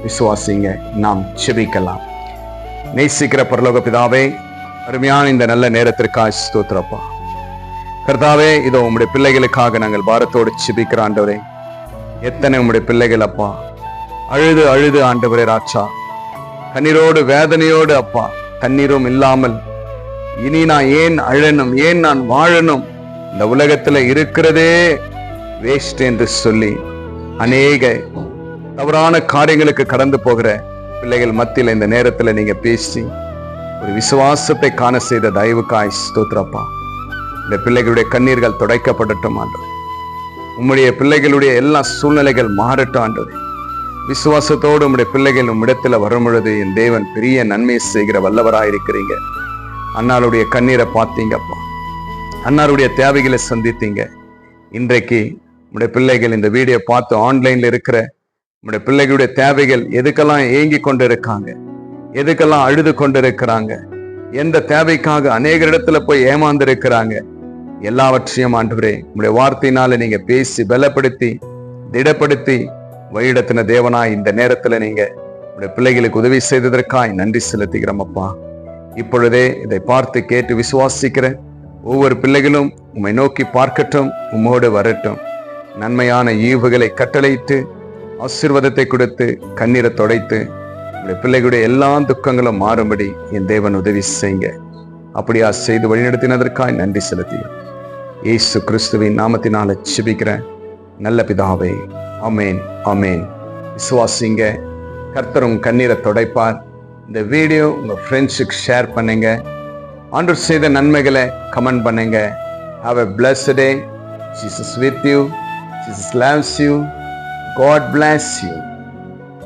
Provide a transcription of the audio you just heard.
விசுவாசிங்க. நாம் செபிக்கலாம். நேசிக்கிற பரலோக பிதாவே, அருமையான இந்த நல்ல நேரத்திற்காக ஸ்தோத்திரப்பா. கர்த்தாவே, இதோ உம்முடைய பிள்ளைகளுக்காக நாங்கள் பாரத்தோடு செபிக்கிற ஆண்டவரே. எத்தனை உம்முடைய பிள்ளைகள் அப்பா அழுது அழுது ஆண்டவரே ராஜா, கண்ணீரோடு வேதனையோடு அப்பா, தண்ணீரும் இல்லாமல் இனி நான் ஏன் அழணும், ஏன் நான் வாழணும், இந்த உலகத்துல இருக்கிறதே வேஸ்ட் என்று சொல்லி அநேக தவறான காரியங்களுக்கு கடந்து போகிற பிள்ளைகள் மத்தியில் இந்த நேரத்தில் நீங்க பேசி ஒரு விசுவாசத்தை காண செய்த தயவுக்காய் ஸ்தோத்திரப்பா. இந்த பிள்ளைகளுடைய கண்ணீர்கள் துடைக்கப்படட்டும் ஆண்டவரே. உம்முடைய பிள்ளைகளுடைய எல்லா சூழ்நிலைகள் மாறட்டும் ஆண்டவரே. விசுவாசத்தோடு உம்முடைய பிள்ளைகள் உம்மிடத்துல வரும் பொழுது என் தேவன் பெரிய நன்மையை செய்கிற வல்லவராயிருக்கிறீங்க. அன்னாருடைய கண்ணீரை பார்த்தீங்கப்பா, அன்னாருடைய தேவைகளை சந்தித்தீங்க. இன்றைக்கு உம்முடைய பிள்ளைகள் இந்த வீடியோ பார்த்து ஆன்லைன்ல இருக்கிற உம்முடைய பிள்ளைகளுடைய தேவைகள் எதுக்கெல்லாம் ஏங்கி கொண்டு இருக்காங்க, எதுக்கெல்லாம் அழுது கொண்டு இருக்கிறாங்க, எந்த தேவைக்காக அநேக இடத்துல போய் ஏமாந்து இருக்கிறாங்க, எல்லாவற்றையும் ஆண்டவரே உம்முடைய வார்த்தையினால நீங்க பேசி பலப்படுத்தி திடப்படுத்தி வழிநடத்தின தேவனாய் இந்த நேரத்துல நீங்க உம்முடைய பிள்ளைகளுக்கு உதவி செய்ததற்காய் நன்றி செலுத்துகிறோம் அப்பா. இப்பொழுதே இதை பார்த்து கேட்டு விசுவாசிக்கிற ஒவ்வொரு பிள்ளைகளும் உம்மை நோக்கி பார்க்கட்டும், உம்மோடு வரட்டும். நன்மையான ஈவுகளை கட்டளையிட்டு ஆசீர்வாதத்தை கொடுத்து கண்ணீரை தொடைத்து உடைய பிள்ளைகளுடைய எல்லா துக்கங்களும் மாறும்படி என் தேவன் உதவி செய்யுங்க. அப்படியா செய்து வழிநடத்தினதற்காய் நன்றி செலுத்துகிறேன். இயேசு கிறிஸ்துவின் நாமத்தினால ஜெபிக்கிறேன் நல்ல பிதாவே, ஆமேன் ஆமேன். விசுவாசிங்க. கர்த்தர் உங்க கண்ணீரை தொடைப்பார். இந்த வீடியோ உங்க ஃப்ரெண்ட்ஸுக்கு ஷேர் பண்ணுங்க. ஆண்டவர் செய்த நன்மைகளை கமெண்ட் பண்ணுங்க. Have a blessed day. Jesus with you. Jesus loves you. God bless you.